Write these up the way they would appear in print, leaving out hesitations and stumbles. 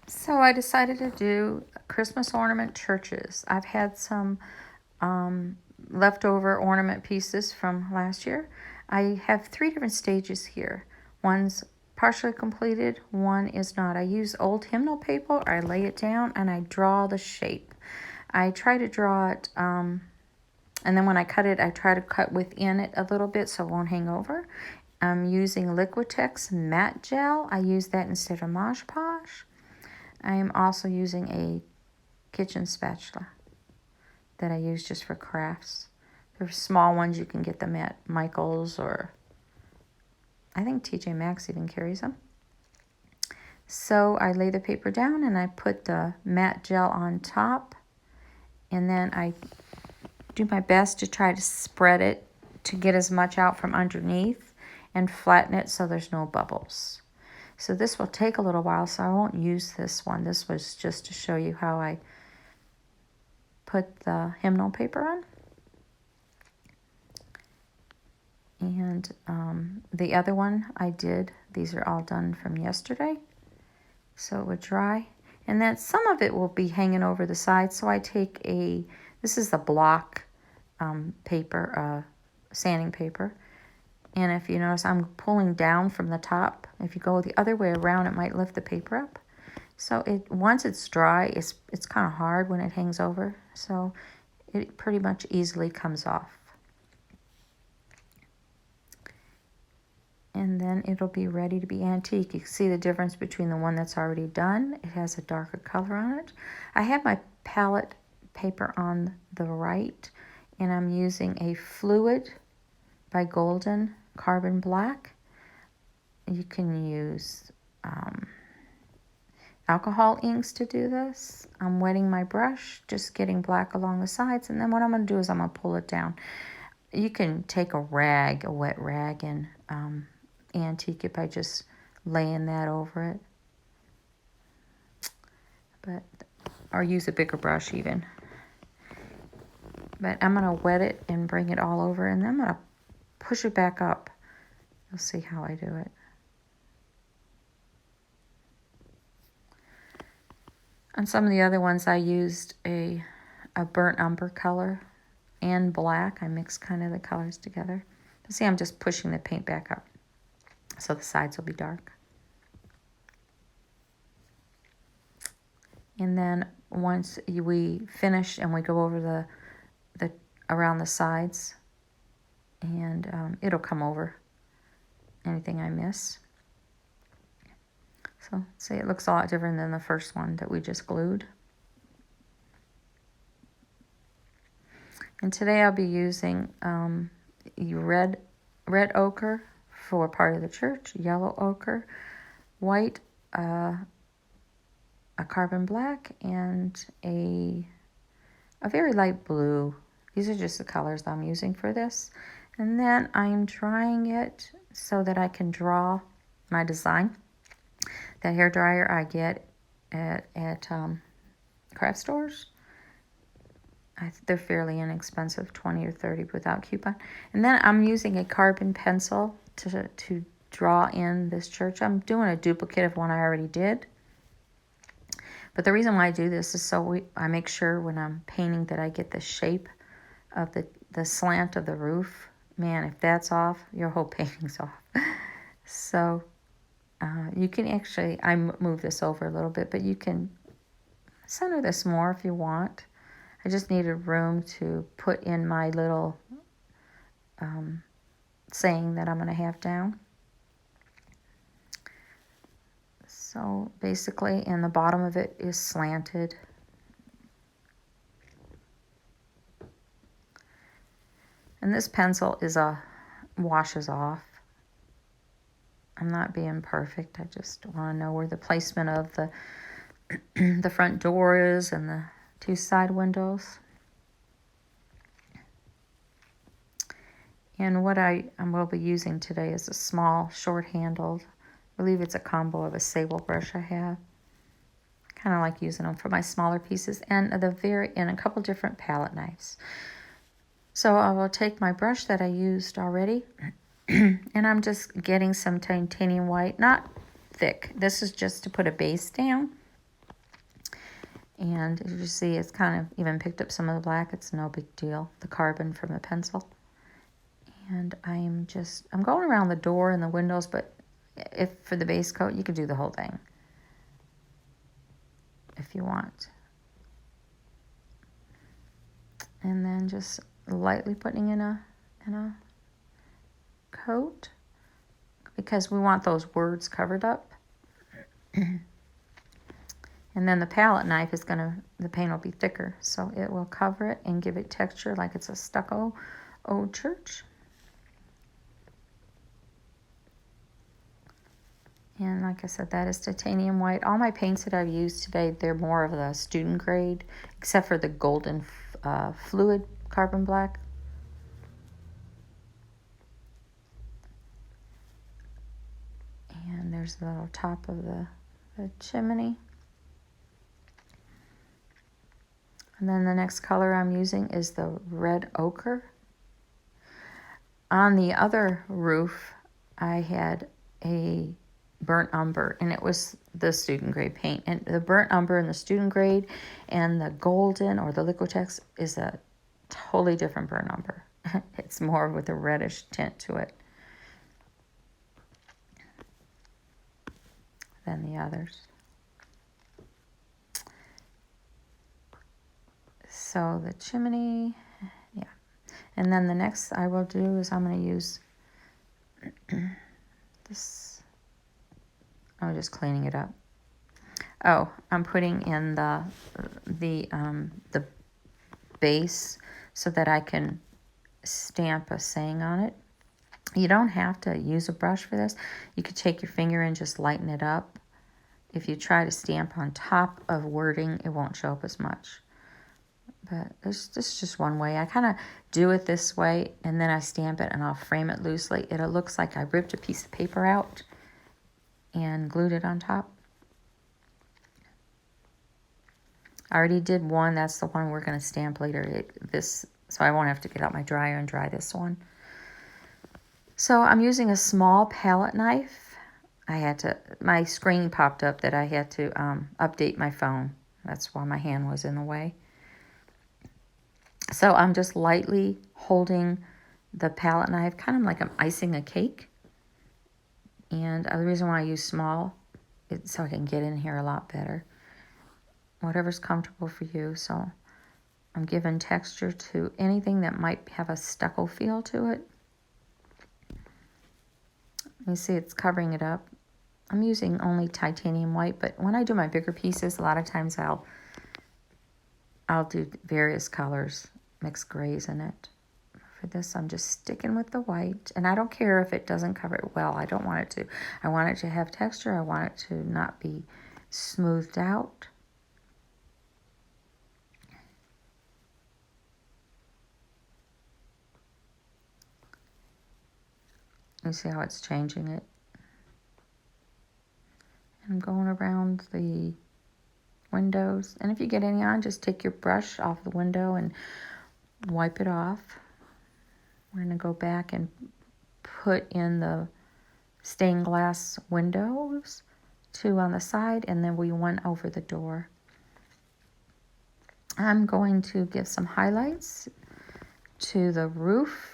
So I decided to do Christmas ornament churches. I've had some leftover ornament pieces from last year. I have 3 different stages here. One's partially completed, one is not. I use old hymnal paper, I lay it down, and I draw the shape. I try to draw it, and then when I cut it, I try to cut within it a little bit so it won't hang over. I'm using Liquitex matte gel. I use that instead of Mosh Posh. I am also using a kitchen spatula that I use just for crafts. They're small ones. You can get them at Michael's, or I think TJ Maxx even carries them. So I lay the paper down and I put the matte gel on top, and then I do my best to try to spread it to get as much out from underneath and flatten it so there's no bubbles. So this will take a little while, so I won't use this one. This was just to show you how I put the hymnal paper on. And the other one I did, these are all done from yesterday, so it would dry. And then some of it will be hanging over the side, so I take this is the block paper, sanding paper. And if you notice, I'm pulling down from the top. If you go the other way around, it might lift the paper up. So once it's dry, it's kind of hard when it hangs over. So it pretty much easily comes off. And then it'll be ready to be antique. You can see the difference between the one that's already done. It has a darker color on it. I have my palette paper on the right, and I'm using a Fluid by Golden Carbon Black. You can use alcohol inks to do this. I'm wetting my brush, just getting black along the sides, and then what I'm going to do is I'm going to pull it down. You can take a wet rag, and antique it by just laying that over it, or use a bigger brush even. But I'm going to wet it and bring it all over, and then I'm going to push it back up. You'll see how I do it. On some of the other ones, I used a burnt umber color and black. I mixed kind of the colors together. But see, I'm just pushing the paint back up, so the sides will be dark. And then once we finish and we go over the around the sides, and it'll come over anything I miss. So see, it looks a lot different than the first one that we just glued. And today I'll be using red ochre for part of the church, yellow ochre, white, a carbon black, and a very light blue. These are just the colors I'm using for this. And then I'm drying it so that I can draw my design. That hair dryer I get at craft stores. They're fairly inexpensive, 20 or 30 without coupon. And then I'm using a carbon pencil to draw in this church. I'm doing a duplicate of one I already did. But the reason why I do this is so I make sure when I'm painting that I get the shape of the slant of the roof. Man, if that's off, your whole painting's off. So you can actually, I move this over a little bit, but you can center this more if you want. I just needed room to put in my little saying that I'm going to have down. So basically, and the bottom of it is slanted. And this pencil washes off. I'm not being perfect. I just want to know where the placement of the front door is and the 2 side windows. And what I will be using today is a small, short-handled, I believe it's a combo of a sable brush I have. Kind of like using them for my smaller pieces, and a couple different palette knives. So I will take my brush that I used already, and I'm just getting some titanium white, not thick. This is just to put a base down. And as you see, it's kind of even picked up some of the black. It's no big deal, the carbon from the pencil. And I'm going around the door and the windows, but if for the base coat, you could do the whole thing if you want. And then just lightly putting in a coat because we want those words covered up. And then the palette knife the paint will be thicker, so it will cover it and give it texture like it's a stucco old church. And like I said, that is titanium white. All my paints that I've used today, they're more of the student grade, except for the golden fluid carbon black. And there's the little top of the chimney. And then the next color I'm using is the red ochre. On the other roof, I had a burnt umber, and it was the student grade paint. And the burnt umber and the student grade and the golden or the Liquitex is a totally different burnt umber. It's more with a reddish tint to it than the others. So the chimney, yeah. And then the next I will do is I'm going to use this. I'm just cleaning it up. Oh, I'm putting in the base so that I can stamp a saying on it. You don't have to use a brush for this. You could take your finger and just lighten it up. If you try to stamp on top of wording, it won't show up as much. But this is just one way. I kind of do it this way, and then I stamp it, and I'll frame it loosely. It looks like I ripped a piece of paper out and glued it on top. I already did one. That's the one we're going to stamp later. So I won't have to get out my dryer and dry this one. So I'm using a small palette knife. My screen popped up that I had to update my phone. That's why my hand was in the way. So I'm just lightly holding the palette knife, kind of like I'm icing a cake. And the reason why I use small is so I can get in here a lot better. Whatever's comfortable for you. So I'm giving texture to anything that might have a stucco feel to it. You see it's covering it up. I'm using only titanium white, but when I do my bigger pieces, a lot of times I'll do various colors, mix grays in it. For this, I'm just sticking with the white, and I don't care if it doesn't cover it well. I don't want it to. I want it to have texture. I want it to not be smoothed out. You see how it's changing it? And I'm going around the windows. And if you get any on, just take your brush off the window and wipe it off. We're going to go back and put in the stained glass windows, 2 on the side, and then we went over the door. I'm going to give some highlights to the roof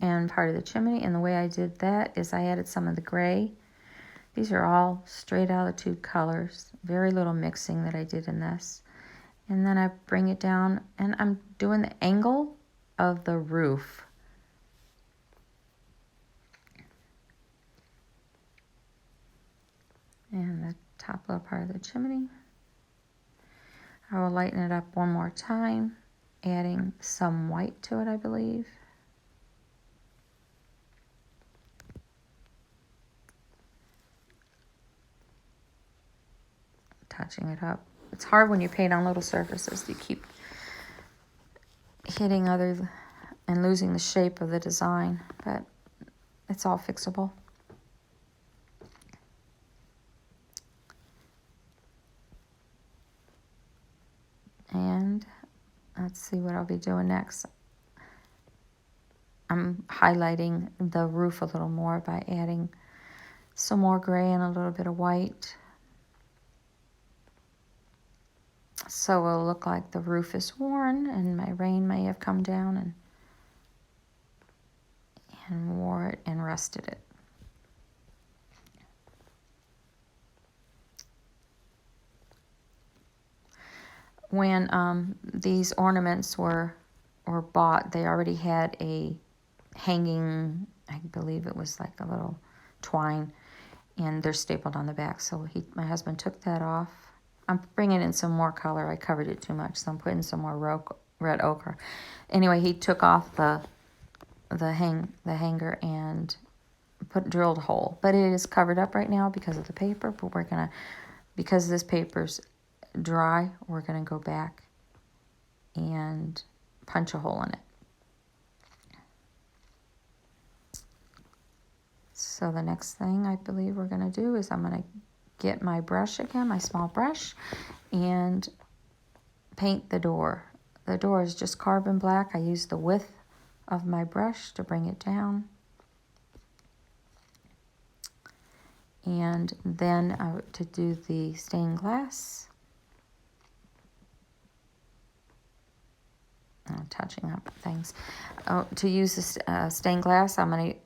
and part of the chimney, and the way I did that is I added some of the gray. These are all straight out of 2 colors. Very little mixing that I did in this. And then I bring it down, and I'm doing the angle of the roof. And the top little part of the chimney. I will lighten it up one more time, adding some white to it, I believe. Touching it up. It's hard when you paint on little surfaces. You keep hitting and losing the shape of the design, but it's all fixable. And let's see what I'll be doing next. I'm highlighting the roof a little more by adding some more gray and a little bit of white. So it'll look like the roof is worn and my rain may have come down and wore it and rusted it. When these ornaments were bought, they already had a hanging, I believe it was like a little twine, and they're stapled on the back. So my husband took that off. I'm bringing in some more color. I covered it too much, so I'm putting some more red ochre. Anyway, he took off the hanger and drilled a hole. But it is covered up right now because of the paper. But we're gonna, because this paper's dry, we're gonna go back and punch a hole in it. So the next thing I believe we're gonna do is I'm gonna get my brush again, my small brush, and paint the door. The door is just carbon black. I use the width of my brush to bring it down. And then to do the stained glass, I'm touching up things. To use this stained glass, I'm going to,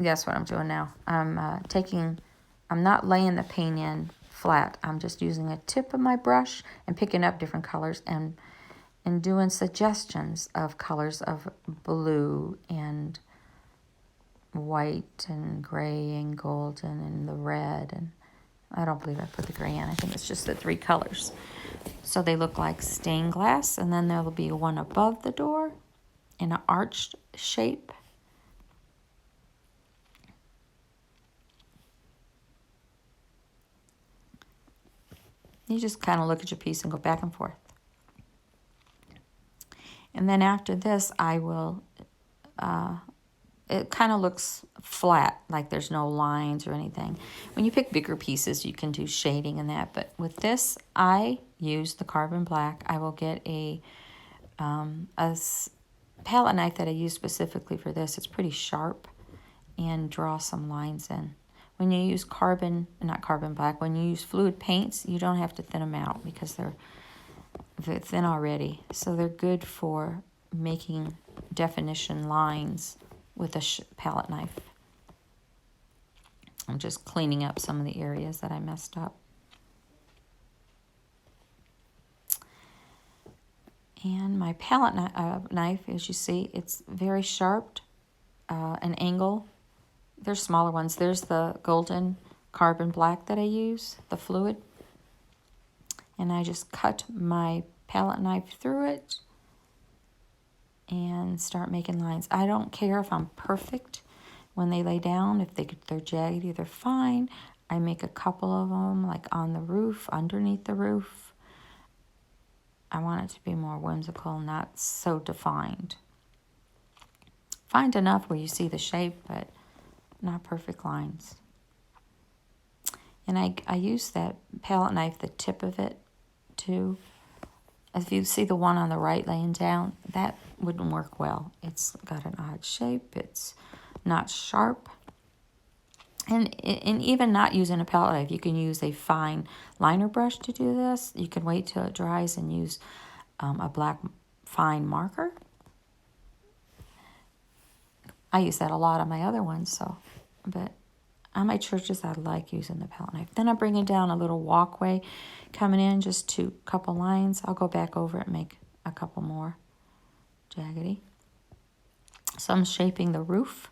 guess what I'm doing now? I'm not laying the paint in flat. I'm just using a tip of my brush and picking up different colors and doing suggestions of colors of blue and white and gray and golden and the red, and I don't believe I put the gray in. I think it's just the 3 colors. So they look like stained glass, and then there will be one above the door in an arched shape. You just kind of look at your piece and go back and forth. And then after this, I will, it kind of looks flat, like there's no lines or anything. When you pick bigger pieces, you can do shading and that. But with this, I use the carbon black. I will get a palette knife that I use specifically for this. It's pretty sharp, and draw some lines in. When you use not carbon black, when you use fluid paints, you don't have to thin them out because they're thin already. So they're good for making definition lines with a palette knife. I'm just cleaning up some of the areas that I messed up. And my palette knife, as you see, it's very sharp, an angle. There's smaller ones. There's the golden carbon black that I use, the fluid. And I just cut my palette knife through it and start making lines. I don't care if I'm perfect when they lay down. If they're jaggedy, they're fine. I make a couple of them, like on the roof, underneath the roof. I want it to be more whimsical, not so defined. Defined enough where you see the shape, but not perfect lines. And I use that palette knife, the tip of it, too. If you see the one on the right laying down, that wouldn't work well. It's got an odd shape. It's not sharp. And even not using a palette knife, you can use a fine liner brush to do this. You can wait till it dries and use a black fine marker. I use that a lot on my other ones, but on my churches, I like using the palette knife. Then I bring it down a little walkway coming in, just a couple lines. I'll go back over it and make a couple more jaggedy. So I'm shaping the roof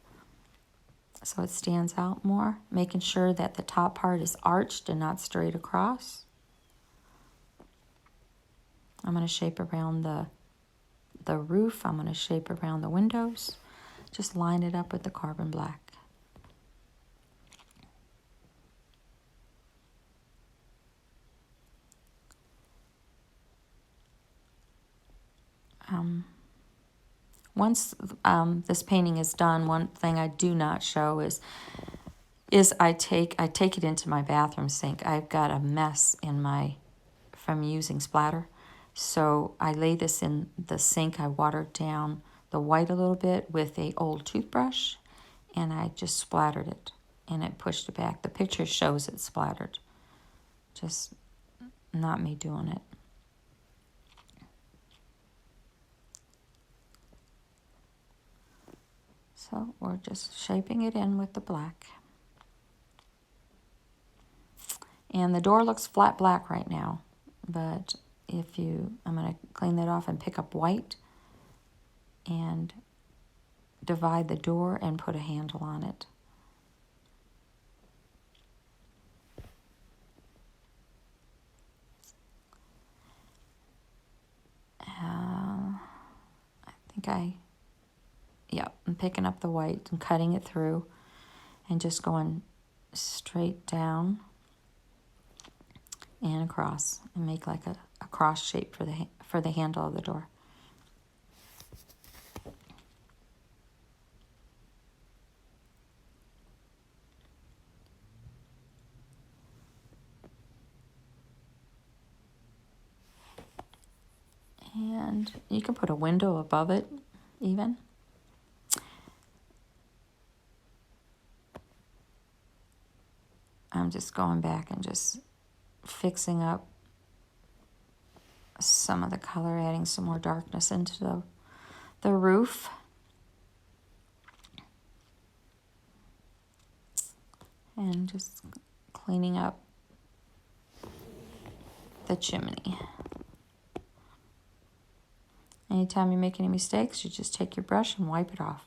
so it stands out more, making sure that the top part is arched and not straight across. I'm going to shape around the roof. I'm going to shape around the windows. Just line it up with the carbon black. Once this painting is done, one thing I do not show is I take it into my bathroom sink. I've got a mess from using splatter. So I lay this in the sink. I watered down the white a little bit with an old toothbrush, and I just splattered it, and it pushed it back. The picture shows it splattered. Just not me doing it. So we're just shaping it in with the black. And the door looks flat black right now, but I'm going to clean that off and pick up white and divide the door and put a handle on it. I'm picking up the white and cutting it through and just going straight down and across and make like a cross shape for the handle of the door. And you can put a window above it even. I'm just going back and just fixing up some of the color, adding some more darkness into the roof. And just cleaning up the chimney. Anytime you make any mistakes, you just take your brush and wipe it off.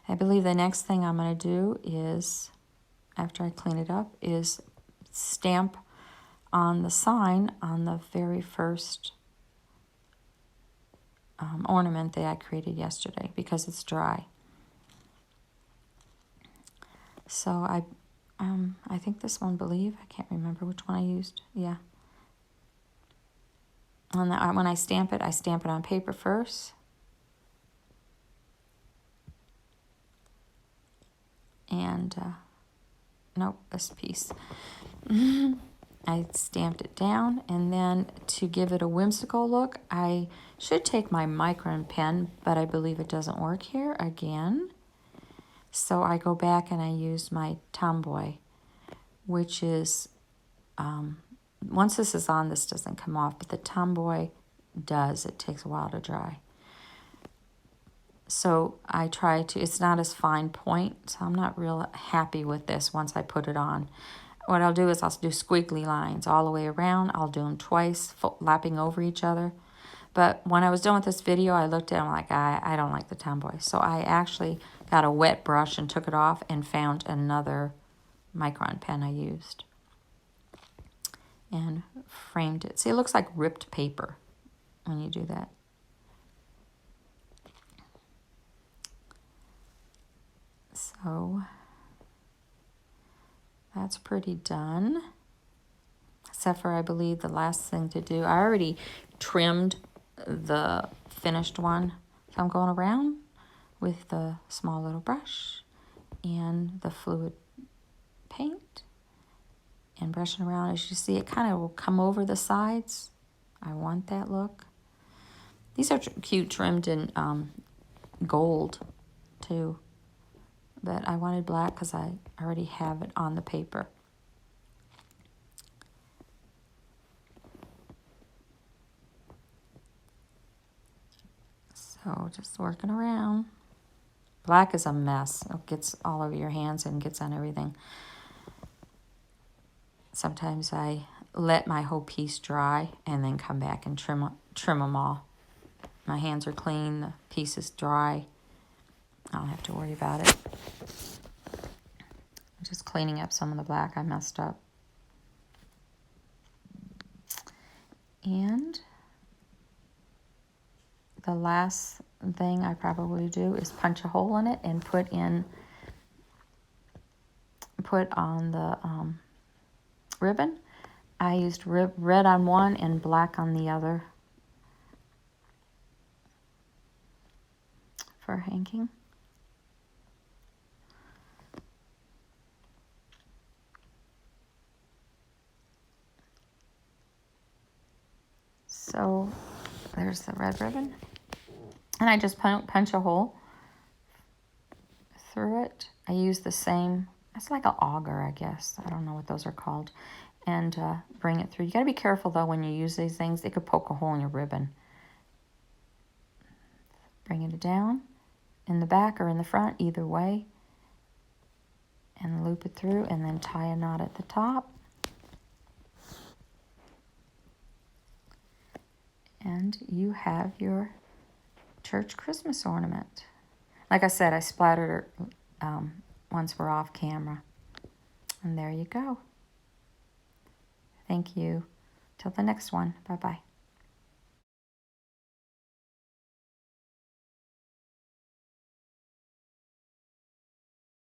I believe the next thing I'm going to do is, after I clean it up, is stamp on the sign on the very first ornament that I created yesterday because it's dry. So I think this one, I can't remember which one I used. Yeah. When I stamp it on paper first. And, nope, this piece. I stamped it down, and then to give it a whimsical look, I should take my micron pen, but I believe it doesn't work here again. So I go back and I use my Tomboy, which is, once this is on, this doesn't come off, but the Tomboy does. It takes a while to dry. So I try to, it's not as fine point, so I'm not real happy with this once I put it on. What I'll do is I'll do squiggly lines all the way around. I'll do them twice, lapping over each other. But when I was done with this video, I looked at it and I'm like, I don't like the Tomboy. So I actually got a wet brush and took it off and found another micron pen I used. And framed it. See, it looks like ripped paper when you do that. So that's pretty done. Except for, I believe, the last thing to do. I already trimmed the finished one. So I'm going around with the small little brush and the fluid paint and brushing around. As you see, it kind of will come over the sides. I want that look. These are cute, trimmed in gold too. But I wanted black because I already have it on the paper. So just working around. Black is a mess. It gets all over your hands and gets on everything. Sometimes I let my whole piece dry and then come back and trim them all. My hands are clean, the piece is dry. I don't have to worry about it. I'm just cleaning up some of the black I messed up. And the last thing I probably do is punch a hole in it and put on the ribbon. I used red on one and black on the other for hanging. So there's the red ribbon. And I just punch a hole through it. I use the same, it's like an auger, I guess. I don't know what those are called. And bring it through. You got to be careful, though, when you use these things. It could poke a hole in your ribbon. Bring it down in the back or in the front, either way, and loop it through, and then tie a knot at the top. And you have your church Christmas ornament. Like I said, I splattered it once we're off camera. And there you go. Thank you. Till the next one. Bye-bye.